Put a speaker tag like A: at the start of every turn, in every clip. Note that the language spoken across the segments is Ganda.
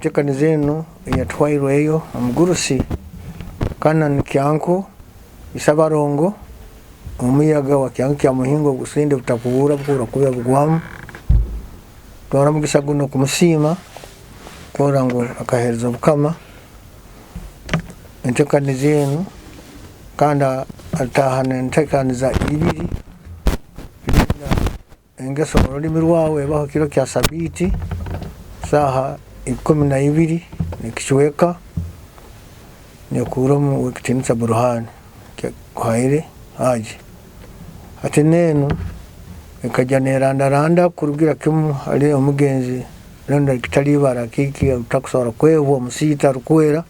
A: entekaniza eno eyatwairweyo omugurusi Kanani Kyanko Isabarongo omuyaga wa Kyanko kya muhingo gusinde butakuura bukura kuba bugwamu twara mugisa guno kumusima kora ngo akahereza bukama entekaniza eno kanda atahana entekaniza ibiri engeso olulimi rwawe baho kiro kya sabiti saha 12 nikichweka nekuromu wekitinisa Burhan kwaire haji ati neno ekajane randa kurugira kimu ali omugenzi nenda kitalibara kiki utakusora kwevo musita rukwera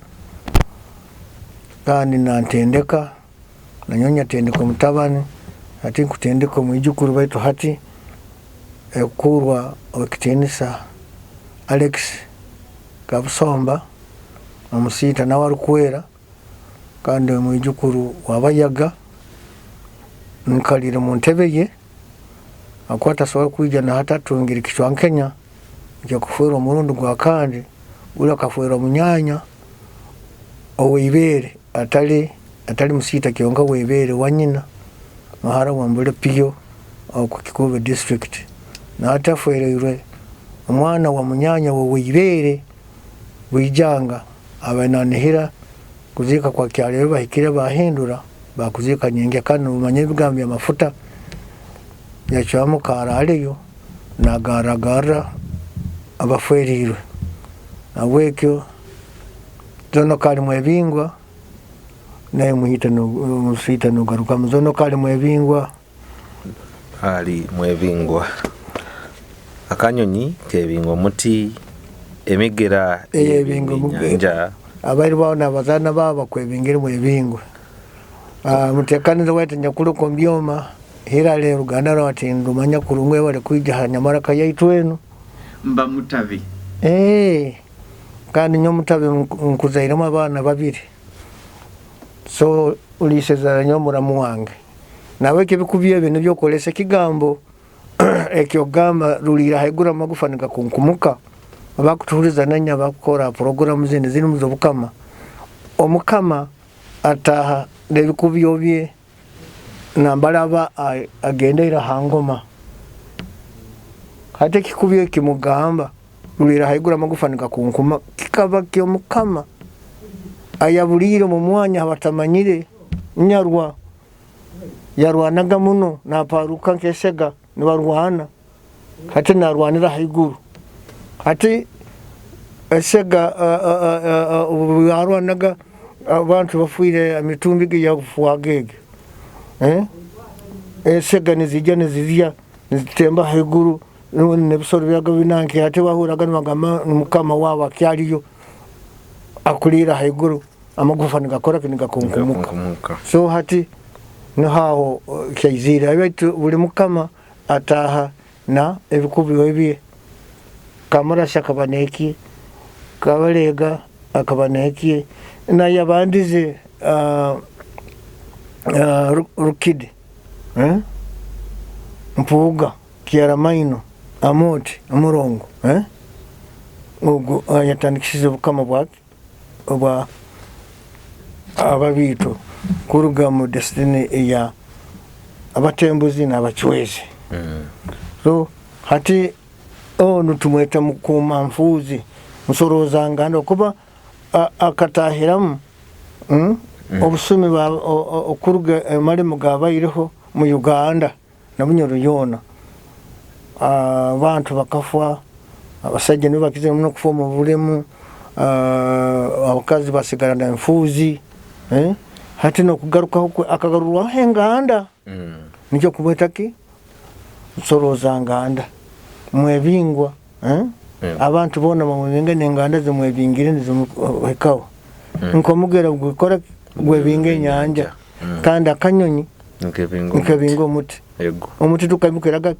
A: kandi nantendeka nanyonya tendeko mutabani ati kutendeko mwijukuru baitu hati ekurwa wekitinisa Alex Kabusomba omusita nawe arukwera kandi mwijukuru wabayaga nkalire mu ntebe ye akwata sawa kuija na hata tungira kichwa Kenya cyo kufuera omurundi gwa kandi ula kafuera munyanya oweibere atali musita kyonga weibere wanyina mahara wambule piyo ku Kikube district na hata fuereire omwana wa munyanya weibere wijanga abananihira kuzika kwa kyalero bahikire bahindura bakuzika nyenge kandi umanye bigambi amafuta yachamu karaleyo nagaragara abaferirwe awekyo zono kali mwebingwa naye muhita no musita no garuka zono kali mwebingwa
B: ali mwebingwa akanyonyi kebingwa muti emigera eyebingwa abari baona bazana baba kwebingira mwebingwa mutekanira wete nyakuru ko mbyoma hira le Uganda rawati ndumanya kurungwe wale kuija hanyamara kayaitwenu
C: mba mutabi
A: kandi nyo mutabi nkuzairamo abana babiri so ulisezera nyo muramu wange nawe kibikubiye ibintu byo kolese kigambo ekyo gamba rulira haigura magufanika kunkumuka abakuturiza nanya bakora program zindi ziri muzo bukama omukama ataha nebikubiyo bye nambalaba agendera hangoma hate kikubiye kimugamba rulira haigura magufanika kunkuma kikaba kyo mukama ayabuliro mu mwanya abatamanyire nyarwa yarwanaga muno naparuka nkesega nibarwana hate narwanira haiguru hati esega yarwanaga abantu bafuire amitumbi ya kufuagege esega nizijya nizitemba haiguru nebisoro byaga binanke hati bahuraga n'amagama n'umukama wabo akyaliyo akulira haiguru amagufa nigakora kinigakunkumuka so hati naho kyizira abitu buli mukama ataha na ebikubiyo ebye kamara shakabaneki kabalega akabaneki na yabandize rukide mpuga kiaramaino amoti amurongo ugo yatandikishize bukama bwake oba ababitu kuruga mu destiny ya abatembuzi n'abachwezi so hati nutumweta mukuma mfuzi musoroza ngando kuba akatahiramu obusumi ba okuruga mali mugaba iriho mu Uganda na bunyoro yona abantu bakafwa abasajja ne bakize muno kufwa mu bulemu abakazi basigara na mfuzi hati no kugaruka huko akagarurwa henganda nijo kubwetaki soroza nganda mwebingwa abantu bona mwebinga nenganda ze mwebingire nizo hekaho nko mugera gukora gwebinge nyanja kandi akanyonyi nkebingo muti
B: yego
A: omuti tukayimukiraga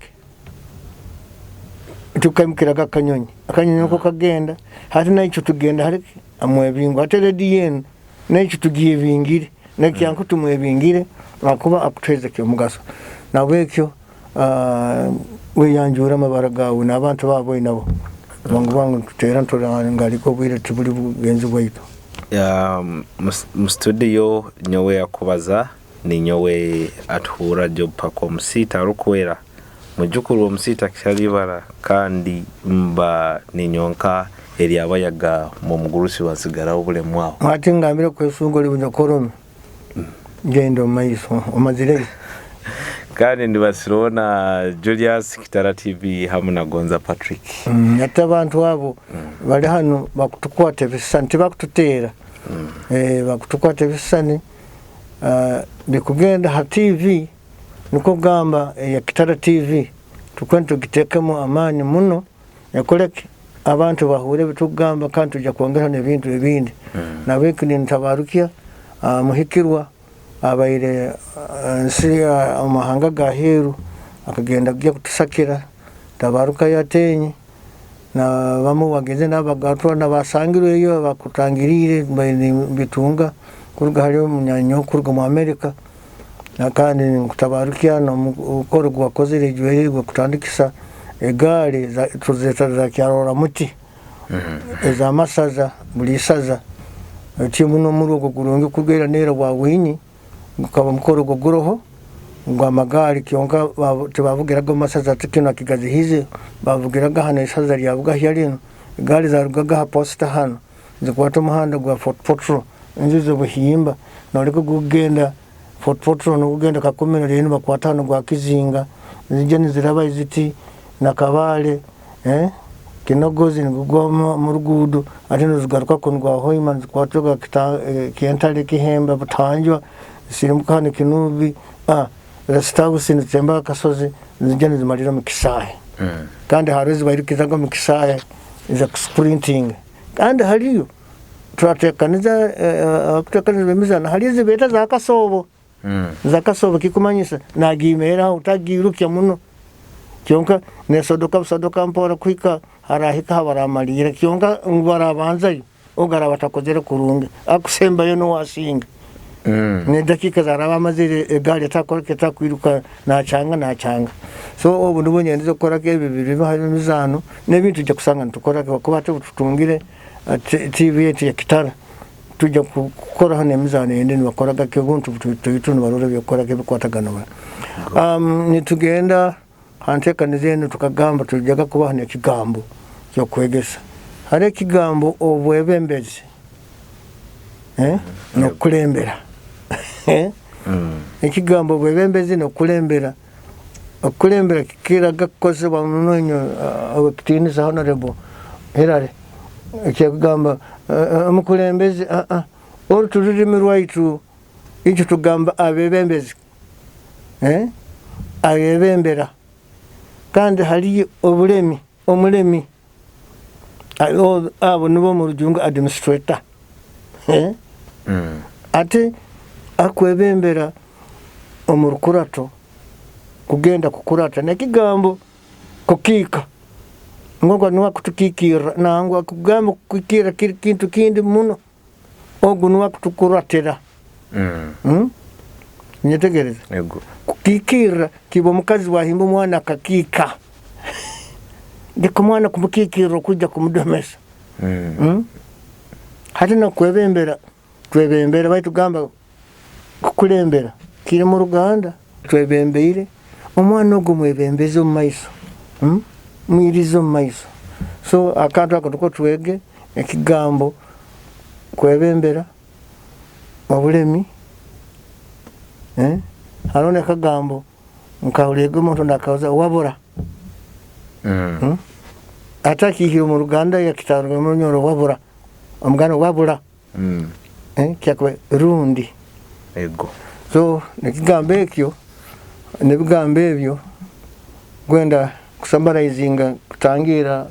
A: akanyonyi ko kagenda hati nayico tugenda hari amwebingwa ateredi yenu nayico tugiye bingire nakyanko tumwebingire bakuba akuteze cyo mugaso nabwekyo we yanjura amabara gawe n'abantu babo nabo wangu tutera ntola ngaliko bwire tubuli bugenzi bwaitu
B: mu studio nyowe yakubaza ni nyowe atuhura Job Pako Musita rukwera mujukuru Musita kishalibara kandi mba ni nyonka eri abayaga mu mugurusi wasigara obule mwaho
A: ati ngambire kwesungoli bunyakorome gendo maiso omazire
B: kandi ndibasirona Julius Kitara TV hamwe na Gonza Patrick
A: ata abantu abo bali hano bakutukwate bisanti bakututera bakutukwate bisani bikugenda ha TV niko gamba ya Kitara TV tukwento gitekemo amani muno yakoleke abantu bahure bitugamba kandi tujya kwongera n'ibintu ebindi nawe kini ntabarukiya muhikirwa abaire nsi amahanga gaheru akagenda kujya kutusakira tabaruka yatenye na bamu wageze n'abagato n'abasangirwe yo bakutangirire bitunga kuruga hariyo munyanyo kuruga mu Amerika nakandi kutabarukiya no ukoro gwakoze rejuwe kutandikisa egare za tuzeta za kyarora muti eza masaza buli saza timuno muri ugo gurungi kugera nera wawinyi ukaba mukoro guroho ngwa magari kyonka tubavugiraga masaza tukina kigazi hize bavugiraga hano isaza ryavuga hyarino gari za rugaga ha posta hano zikwata umuhanda gwa Fort Potro inzizo buhimba nariko gugenda Fort Potro no gugenda kakomera reno bakwatano gwa kizinga zijeni ziraba iziti nakabale kinogozi ngugoma mu rugudo atino zigaruka kundwa hoima zikwatoga kiyentale kihemba butanjwa sirimukane kinubi restawu sinitsemba kasozi zijeni zimarira mu kisahe kandi harezi bayirukizaga mu kisahe iza sprinting kandi hariyo turatekaniza kutekaniza bemizana harizi beta za kasobo kikumanyisa nagimera utagirukya muno kyonka nesodoka mpora kwika harahika habaramalira kyonka ngwarabanza ogara batakozere kurunge akusemba yo no wasinga ne dakika zaraba mazire egari atakoreka kwiruka nacanga so obu ndubonye ndizo koraka ebibiri bahari mizano nebintu je kusanga ntukoraka kuba tutungire TV ya Kitara tujya gukora hano mizano yende ni bakoraga ke buntu tuyitunu barore bikora ke bikwatagana nitugenda hantekanize no tukagamba tujaga kuba hano kigambo cyo kwegesa hari kigambo obwebembezi no kulembera ikigambo bwebembezi no kulembera okulembera kiraga koze bamunonyo abakitinisa honorable herare ekigamba amukulembezi orutulimi rwaitu icyo tugamba abebembezi abebembera kandi hari omulemi abo nibo mu rujungu administrator ate akwebembera omurukurato kugenda kukurata nekigambo kukika ngwa nuwa kutukikira nangwa kugamba kukikira kintu kindi muno ogunwa kutukuratira nyetegereza
B: yego
A: kukikira kibo mukazi wahimba mwana kakika ndiko mwana kumukikira kujya kumudomesa hati na twebembera baitu gamba kukulembera kiri mu Ruganda twebembeire omwana ogo mwebembezo maiso mwirizo maiso so akantu ako twege ekigambo kwebembera obulemi harone kagambo nkawulege muntu ndakaza wabura ataki hiyo mu Ruganda ya Kitara mu nyoro wabura omugano wabura kyakwe rundi
B: ego
A: so nekigambo ekyo nebigambo ebyo gwenda kusambarayizinga kutangira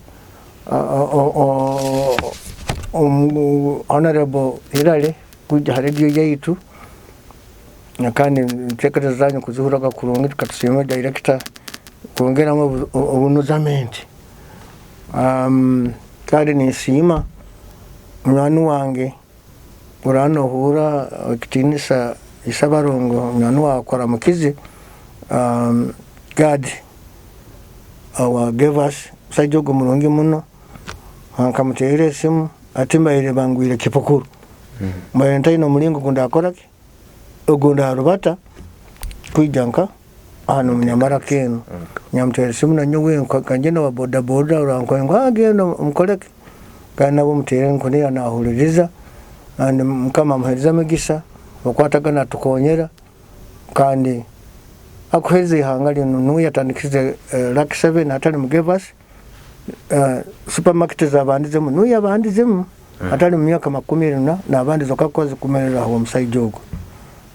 A: honorable Hirale kujya radio yaitu nakandi ntekera zanyu kuzihuraga kurungi tukatusema director kuongera mu ubunuzamenti kandi nisima mwana wange urano hura kitinisa isabarongo mwana wakora mukizi God our gave us sajogo mulungi muno nkamuteera esimu ate mbaire bangwire Kipukuru mbaire ntaina omulingo gundi akoraki ogundi arubata kwija nka hano munyamara keno nyamuteera esimu nanyowe kanjena wa boda boda orankwenga agenda mukoleke kandi nabo muteere nkone anahuliriza and mukama muheriza migisa okwatagana tukonyera kandi akuheze ihanga lino nuyatandikize Lucky 7 atali mugevas supermarket zabandizemu nuyabandizemu atali mu myaka 10 n'abandi zokakoze kumerera aho omusaijogo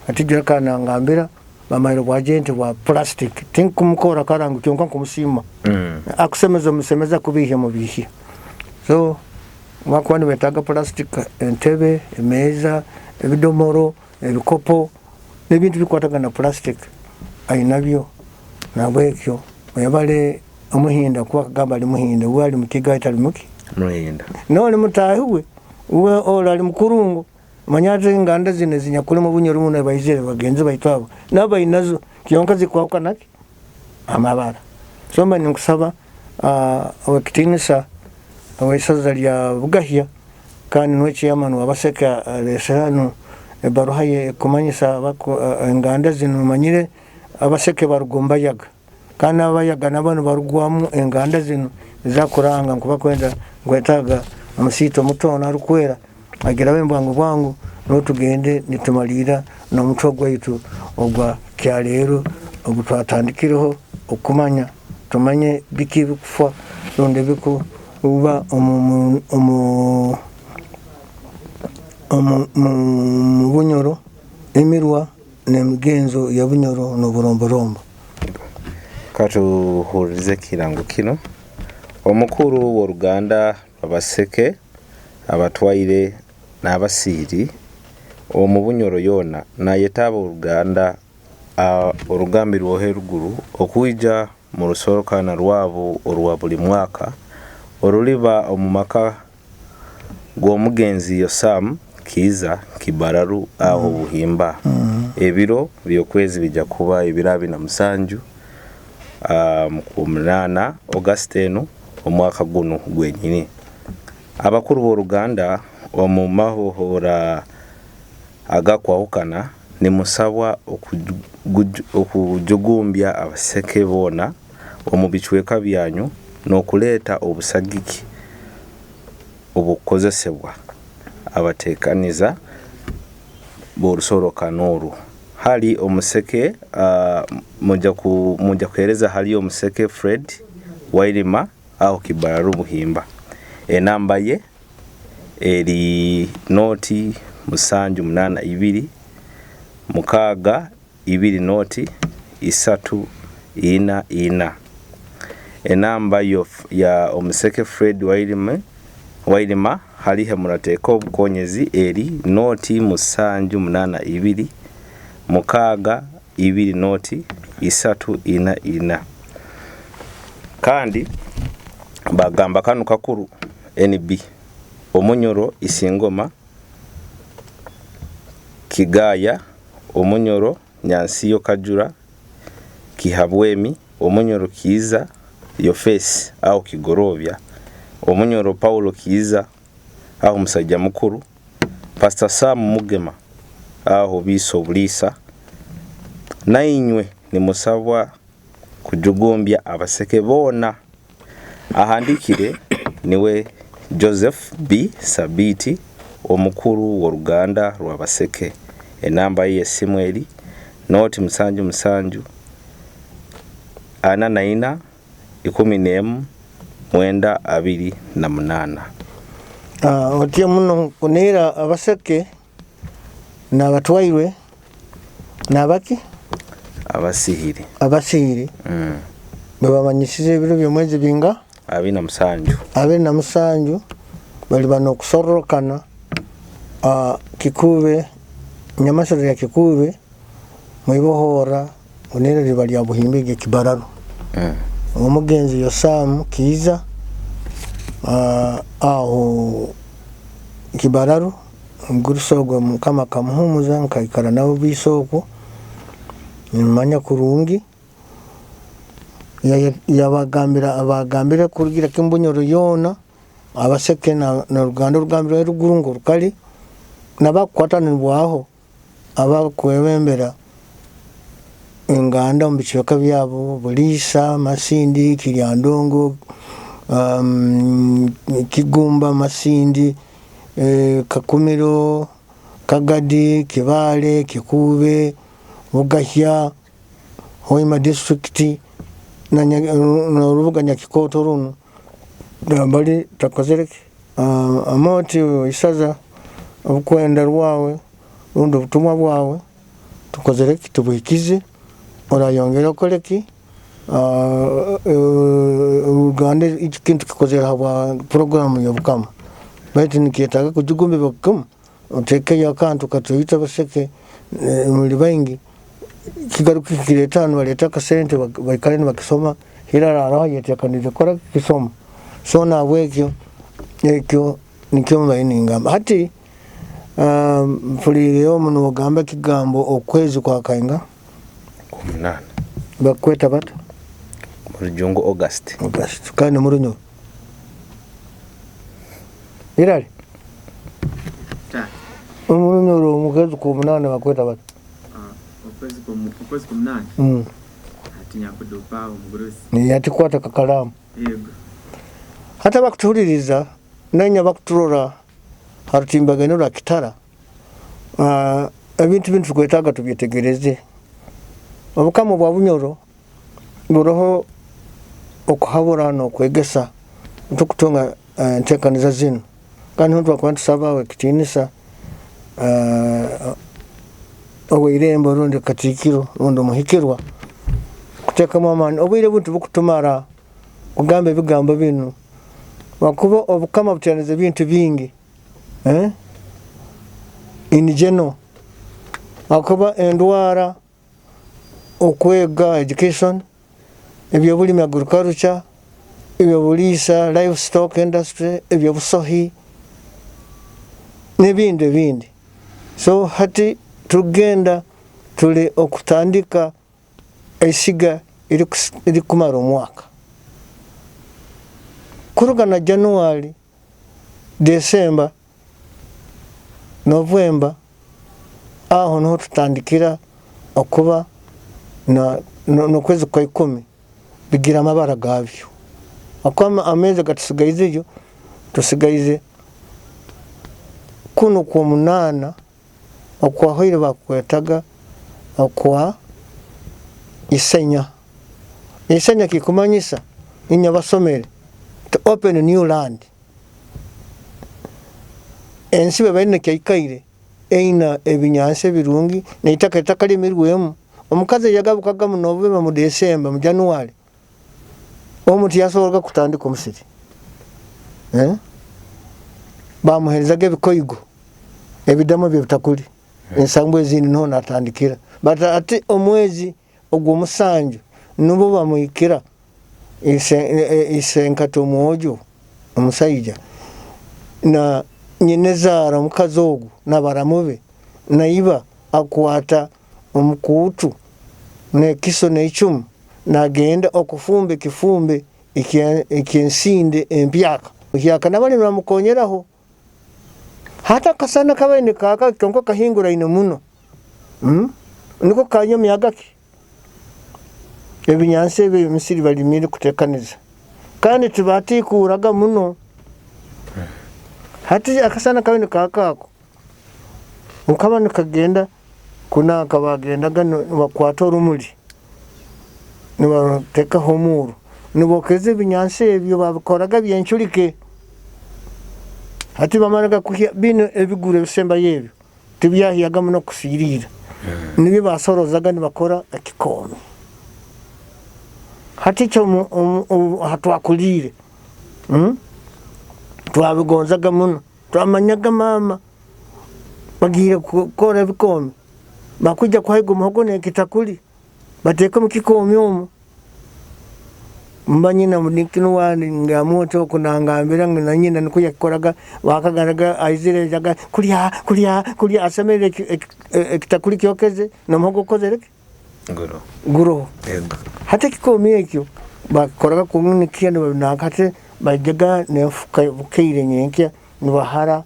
A: atijira kana ngambira bamairo bwa agent bwa plastic tinkumukora karangu kyonka kumusima akusemeza musemeza kubihe mu bihe so wakwani wetaga plastic entebe emeza ebidomoro ebikopo n'ebintu bikwataga na plastic ayinabyo nabwekyo yabale omuhinda kwa kagamba ali muhinda wali mutiga itali muki
B: muhinda
A: none mutahiwe uwe ola ali mukurungu manyate nganda zine zinyakule mu bunyoro muna bayizere bagenzi bayitwabo naba inazo kyonka zikwakwa naki amabara somba ninkusaba wakitinisa awesaza lya bugahya kandi nwechi yamanu abaseka lesano ebaruhaye kumanyisa bako enganda zino manyire abaseke barugomba yaga kandi abayaga nabano barugwamu enganda zino zakuranga nkuba kwenda ngwetaga amusito mutona arukwera agira bembwangu bwangu no tugende nitumalira no mutwa gwaitu ogwa kyalero ogutwatandikireho okumanya tumanye biki bikufa londe biku uba bunyoro emirwa n'emigenzo ya bunyoro no buromborombo
B: katuhurize kirango kino omukuru wa Ruganda abaseke abatwaire n'abasiri omubunyoro yona nayetaba Ruganda orugambi rwohe ruguru okuija mu rusorokana rwabo orwa buli mwaka oruliba omumaka gw'omugenzi Yosam Kiza Kibararu aho buhimba ebiro byokwezi bija kuba ebirabi na musanju mu 8 Augusteno omwaka guno gwenyini abakuru b'Uruganda omumahohora agakwahukana ni musabwa okujugumbya abaseke bona omubichweka byanyu n'okuleta obusagiki obukozesebwa abatekaniza b'orusorokana oru hali omuseke mujja kuhereza hali omuseke Fred Wairima aho Kibararu buhimba enamba ye eri noti 782 mukaga 2 noti 344 enamba ya omuseke Fred Wairima halihe murateka obukonyezi eri noti 782 mukaga 2 noti 344 kandi bagamba kanu kakuru NB omunyoro Isingoma Kigaya omunyoro Nyansiyo Kajura Kihabwemi omunyoro Kiza Yofesi au Kigorovya omunyoro Paulo Kiza au musajja mukuru Pastor Sam Mugema aho biso bulisa nainywe ni musabwa kujugumbya abaseke bona ahandikire niwe Joseph B Sabiti omukuru wa Ruganda rwabaseke enamba ye Simweli noti musanju ana naina 10
A: otie muno kunira abaseke n'abatwairwe n'abaki abasihiri babamanyisize ebiro by'omwezi binga 27 bali bano okusorokana Kikube nyamasoro ya Kikube mwibohora unere libali ya buhimbige Kibararu omugenzi Yosam Kiza aho Kibararu ngurusogwa mukama kamuhumuza nkaikara nabo bisoko nimanya kurungi abagambira kurugira kimbunyoro yona abaseke na Luganda olugambiro erugurungu rukali nabakwatanibwaho abakwebembera enganda mu bicweka byabo Buliisa, Masindi, Kiryandongo, Kigumba, Masindi, Kakumiro, Kagadi, Kibale, Kikube, Bugahya, Hoima district na Rubuga Nyakikoto runo bali takozereke amoti isaza obukwenda rwawe rundo butumwa bwawe tukozereke tubuhikize orayongera koleki Uganda ikintu kikozera haba program yobukama bati nikiyetaga kujugumbe bakama oteke yakantu katoyita baseke muri baingi kigaruka kiretano baleta kasente bakale bakisoma hirara yetekanije kora kisoma so na wekyo ekyo nikyo mbayininga hati fuliro muno ogamba kigambo okwezi kwa kainga
B: 18
A: bakweta bata
B: Murujungu August
A: kandi murunyo irali murunyo mugezi ku 8 bakweta bata
C: ukwezi kumnani atinya kudupa umugurusi
A: ni yatikwata kakalamu
C: yego
A: hata bakutuliriza nanya bakuturora harutimbagano la kitara ebintu kwetaga tubyetegereze obukamo bwa bunyoro buroho okuhabura no kwegesa tukutunga ntekaniza zino kandi ntwa kwantu sabawe kitinisa obwirembo rundi katikiro rundo muhikirwa kuteka mamani obwire buntu bukutumara kugambe bigambo bino wakuba obukama butaneze bintu bingi inigeno wakuba endwara okwega education ebyobulimi agriculture ebyobuliisa livestock industry ebyobusohi nebindi so hati tugenda tuli okutandika esiga iri kumara omwaka kurugana January, December, November aho no tutandikira okuba no kwezi kwa 10 bigira amabara gavyo akoma amezi gatusigaize yo tusigaize kuno ku 8 okwa hoire bakwetaga okwa isenya kikumanyisa inya basomere to open a new land ensibe bane kyikaire eina ebinyanse birungi neitaka limirwemu omukaze yagabukaga mu November mu December mu January omuti yasohoka kutandika omusiri bamuherezaga ebikoyigo ebidamo bye bitakuli ensambu ezindi no natandikira bata ati omwezi ogwo musanju nubo bamuyikira isenkato mwojo omusayija na nyenezara omukazi ogwo nabaramube naiba akwata omukutu nekiso neichumu nagenda okufumbe kifumbe ikiensinde empyaka kyaka nabali bamukonyeraho hata kasana kabene kaka tonko kahingura ino muno niko kanyo myagaki ebinyanse be misiri balimire kutekaniza kandi tibati kuraga muno hati akasana kabene kakako ukabana kagenda kuna kabagenda gano bakwata rumuli niba teka homuru nibo keze binyanse ebyo bakoraga byenchulike hati bamaraga kuhya bino ebigure bisemba yebyo tibyahiyaga muno kusirira nibi basorozaga nibakora akikome hati cyo hatwakulire twabigonzaga muno twamanyaga mama bagiye gukora bikome bakujya kwahiga umuhogo nekitakuli bateka mu kikomi omu mbanyina munikino wani ngamoto kunangambira ngina nyina niko yakoraga wakagaraga aizire jaga kulia asemere kitakuli kyokeze nomuhogo kozereke guro hata kikomi ekyo bakoraga kumunikia nakate bajjaga nefuka bukeire nyenkya nibahara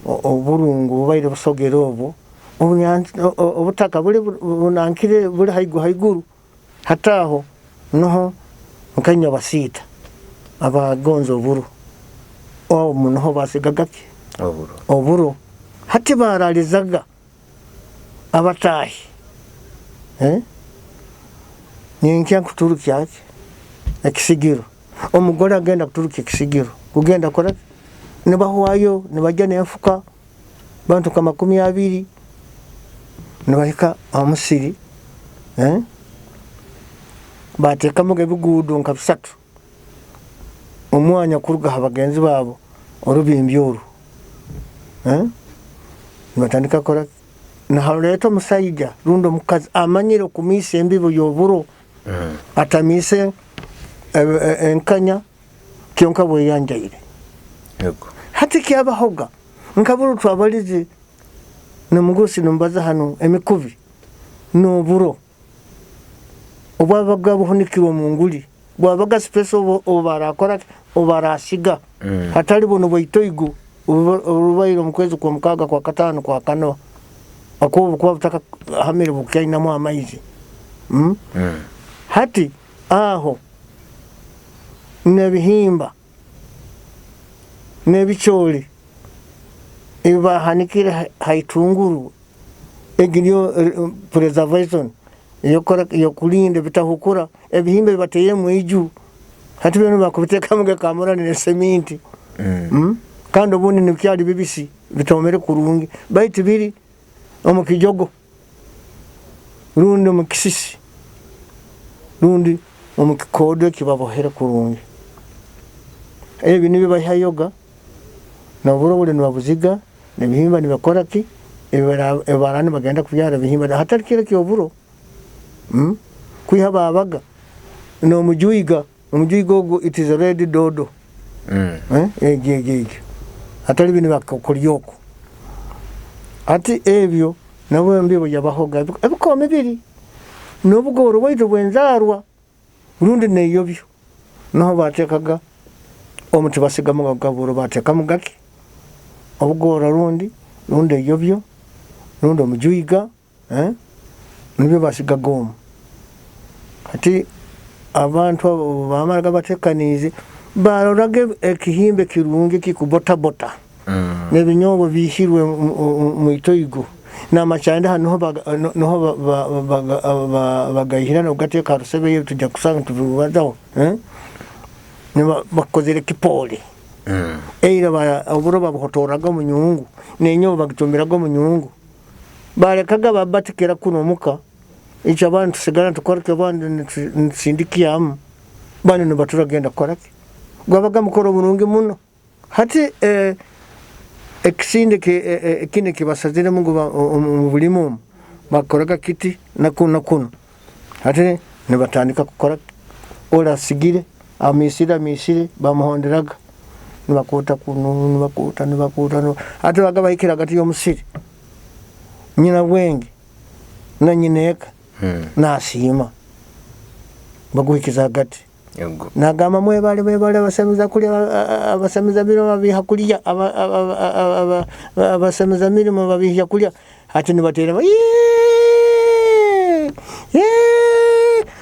A: oburungu baire busogera obwo obutaka buli bunankire buli haiguru hataho noho nkanya basita abagonzo oburu munoho basigagaki oburu hati baralizaga abatahi nyenkya kuturukya ekisigiro omugore agenda kuturukya ekisigiro kugenda kora nibahuwayo nibajja nenfuka bantu kama 20 nibahika amusiri batekamu ebigudu nka 3 omwanya kuruga abagenzi babo orubimbi oru nibatandika kora nahaleta omusajja rundi omukazi amanyire okumisa embibo y'oburo atamise enkanya kyonka bweyanjaire hati kyabahoga nkaburo twabalize nomugosi nombaza hano emikubi n'oburo obwabaga buhunikirwa mu nguli bwabaga special obarakora obarasiga hatali bono bwaitoigu urubairo mukwezi kwa mukaga kwa katano kwa kano akubu kwa butaka hamire bukaina mu amaizi hati aho nebihimba nebicholi iba hanikire haitunguru egiryo preservation yokora yokulinde bitahukura ebihimba bateye mu iju hati bino bakubiteka muge kamura ne seminti kandi ubundi nibyali bibisi bitomere kurungi baiti biri omukijogo rundi omukisisi rundi omukikodo kibabohera kurungi ebi nibi bahayoga na burobule nibabuziga nebihimba nibakora ki ebarani bagenda kubyara bihimba hatari kire kyoburo kwihaba abaga no mujuiga ogo it is already dodo egege hatari bini bakokoryoko ati ebyo nabo mbibo yabahoga ebikome biri nobugoro waito bwenzarwa rundi neyobyo naho batekaga omuti basiga mu gaburo bateka mugaki obugoro rundi yobyo rundi omujuiga nibyo basiga gomu ati abantu bamaraga batekanize barorage ekihimbe kirungi kikubota nebinyobo bihirwe mu itoigo namachanda hano noho bagahirana ugateka rusebe yetu tujya kusanga tubibazaho niba bakozere kipole eira oburo babuhotoraga mu nyungu nenyo bagitumbiraga mu nyungu barekaga babatikira kuno muka icha abantu sigara tukoreke bandi nsindikiyamu bani nibaturagenda korake gwabaga mukoro burungi muno hati ekisinde kine kibasazire mu bulimu bakoraga kiti nakuno hati nibatandika gukora ora sigire amisire bamuhonderaga nibakuta kuno nibakuta hati baga bayikira gati yo musiri nyina bwenge na nyineka nasima baguhikiza gati nagama mwe bali basamiza kulia abasamiza biro babiha kulia abasamiza mirimo babiha kulia hati nibatera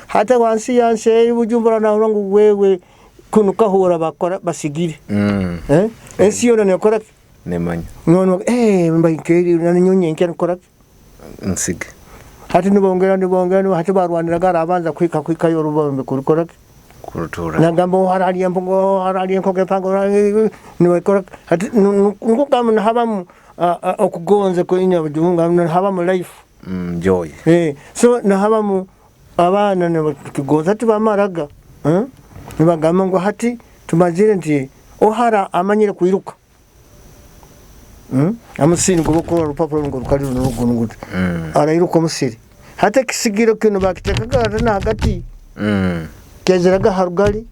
A: hata wansi yanse bujumbura na urangu wewe kunuka hora bakora basigire esiyo ne kora
B: nemanya
A: nono mbaikeri nanyonye nkya kora
B: nsige
A: hati nibongera hati barwaniraga abanza kwika yorubombe kurikora
B: kurutura
A: nagambo harali nkoge pango niwekora hati ngukama habamu okugonze ko inyabujunga habamu life
B: joy
A: so na habamu abana ne kigonza tibamaraga nibagama ngo hati tumazire nti ohara amanyire kuiruka amusini kuboko rupapuro ngo rukari runugunuguta arairuka musiri hata kisigiro kino bakitekaga na hagati kezeraga harugari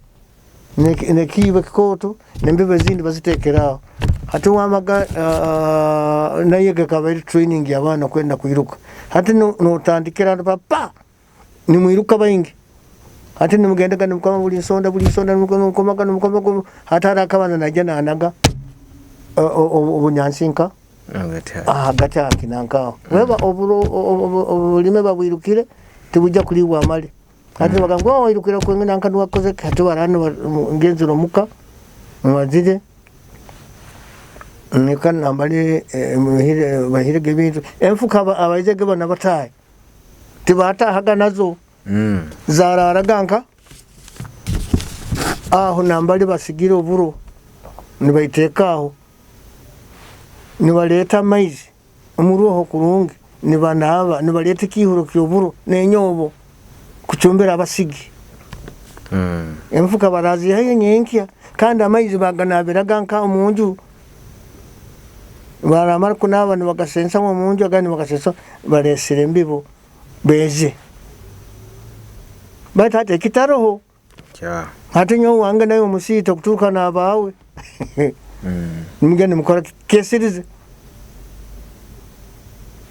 A: nekiba kikoto nembibe zindi bazitekeraho hati wamaga nayege kabari training yabana kwenda kuiruka hati no tandikira papa ni muiruka bayingi ate nimugenda kano mukama buli nsonda mukoma hatara akabaza najja nanaga obunyansinka agati akinankawo weba obulime babwirukire tibujja kulibwa amale ate bagamba wirukira kwengena nkanu wakoze kati barano ngenzero muka mwazire nikan nambali bahire gebintu enfuka abaje geba nabataye tibata haga nazo zararaganka aho nambali basigira oburo nibaitekaho nibaleta maizi umuruho kurungi nibanaba nibaleta kihuro kyoburo nenyobo kuchombera abasigi enfuka barazi haye nyenkya kandi amaizi baganabiraga nka omunju baramara kunaba nibagasensa mu munju agani bagasensa baresere mbibo beze batate kitaroho
B: kya
A: hati nyo wanga nayo musita kuturuka nabawe nimugende mukora kesirize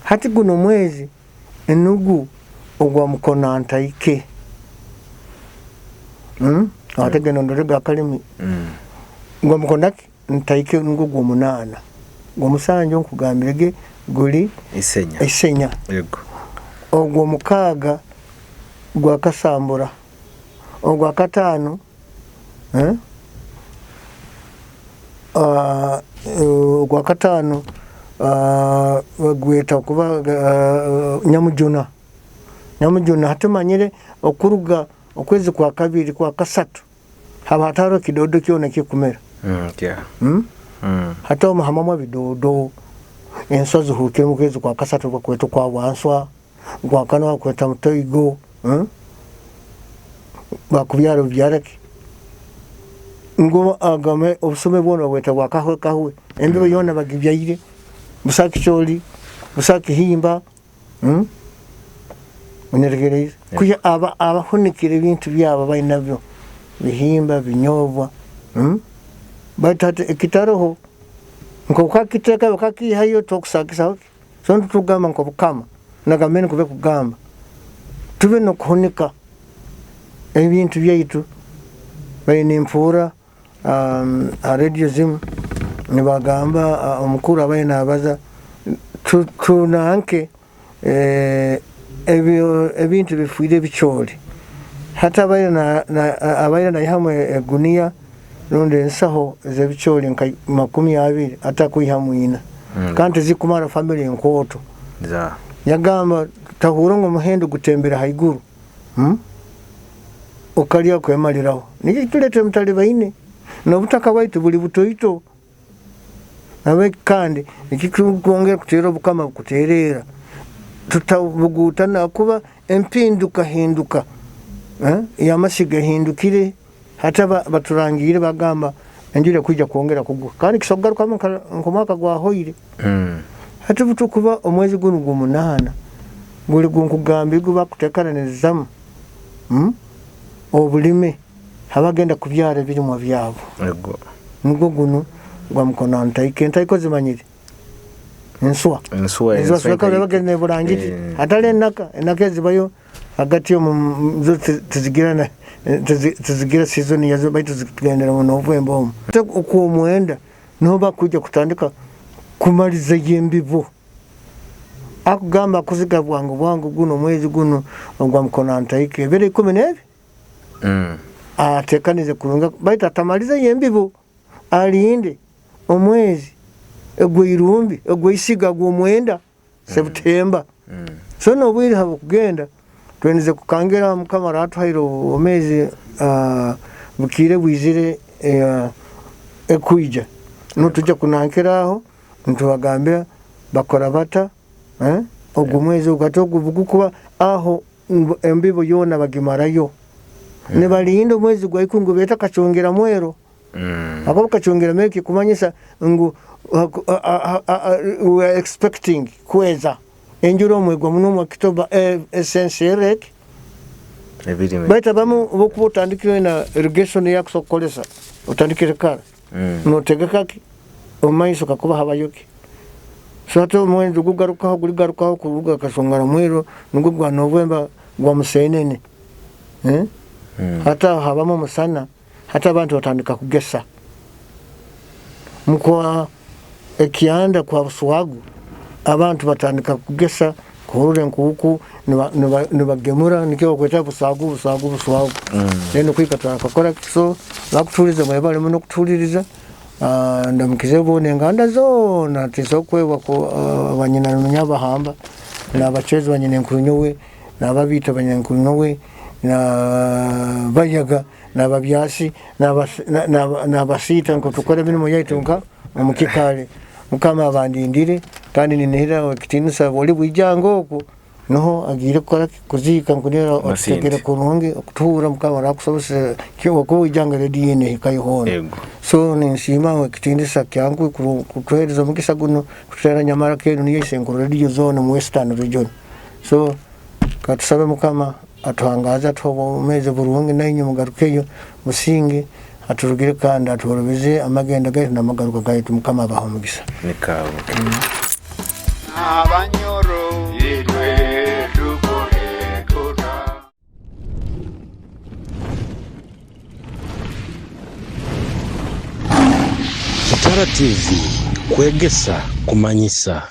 A: hati guno mwezi enugu ogwa mukona ntaike ategeno ndorega kalimi ngwa mukondaki ntaike ngugu munana ngo musanjo nkugambirege guli isenya
B: yego
A: ogwo mukaga gwa kasambura ogwa katano ogwa katano gweta kuba nyamujuna hatumanyire okuruga okwezi kwa kabiri kwa kasatu habataro kidodo kyona kikumera hata omuhamamwa bidodo ensozi huke mu kwezi kwa kasatu bakwetu kwa wanswa kwa kanwa kweta mutoigo bakubyaro byaraki ngo agame obusome bwono bweta kahwe embibo yona bagibyaire busaki choli busaki himba uneregereza kuya abahunikire ibintu byabo bayinabyo bihimba binyobwa batate ekitaroho nko kakiteka bakaki hayo tokusakisa so ntugamba nko bukama nagamene kube kugamba tube no kuhunika ebintu byaitu bayine impura radio zim nibagamba omukuru abayina abaza tunanke ebintu bifuire bicholi hata abayina na hamwe gunia nonde nsaho ze bicholi nka 20 hata kuihamwina kanti zikumara family nkoto yagamba tahurongo muhendo gutembera haiguru okaliya kwemaliraho niki tulete mutali baine no butaka baitu buli butoito nawe kandi ikikuongera kutero bukama kuterera tutabugutana kuba empinduka hinduka yamasiga hindukire hata baturangire bagamba enjire kujya kuongera kugwa kandi kisogaruka nkomaka gwa hoire hata butukuba omwezi gunu gumunana guli gunkugambi guba kutekana nezamu obulime habagenda kubyara birimo byabo
B: yego
A: nugo guno gwa mukona ntaiko zimanyire enswa kale bagende burangiti atale naka zibayo hagati yo tuzigira season yazo baitu zigendera mu November ku mwenda no bakujya kutandika kumaliza yembivo akugamba kuziga bwangu guno mwezi guno gwa mukona ntaike bere 10 atekanize kurunga baita tamaliza yembivo alinde omwezi egwirumbi egwisiga gwo mwenda September so no bwiri habo kugenda twenize kukangera mukamara atwairo omezi bukire bwizire ekuija no tujja kunankeraho ntubagambira bakora bata ogwo mwezi ugatoguvuga kuba aho embibo yona bagimarayo ne balinda mwezi gwa ikungu beta kachongera mwero akabo kachongera meki kumanyisa ngo we are expecting kweza enjuro mwego muno mu Oktoba essential beta bamu bokubutandikira na irrigation yakusokolesa utandikire kala no tegekaki omaiso kakuba habayoki sato mwezi gugarukaho kuruga kashongara mwero nugo gwa November gwa musenene hata habamu musana hata abantu batandika kugesa mukwa ekianda kwa Buswagu abantu batandika kugesa kurure nkuku nibagemura nikyo kweta Buswagu neno kwikata kakora so bakuturiza mwebale muno kutuliriza ndamukize bone nganda zona tisokwebwa ko abanyina n'unyaba hamba n'abachezi banyine nkunyowe n'ababita banyine nkunyowe na bayaga n'ababyasi n'abasita ngo tukore bintu yayitunka umukikale mukama abandindire kandi ninehera kitinisa boli bwijango ko noho agire kora kuzika nkunera otegera kurungi okutura mukama rakusobose cyo ko ijanga le DNA kayihona so ninshima kitindisa kyangu kutwereza mukisa guno kutera nyamara kenu niyo senkuru radio zone mu western region so katusabe mukama atwangaza twobomeze burungi nayo mugarukeyo musinge aturugire kandi aturubeze amagenda gahe namagaruka gahe tumukama abaho mugisa
B: nikawo
D: abanyoro yitwe dukore kota
E: Kitara TV kwegesa kumanyisa.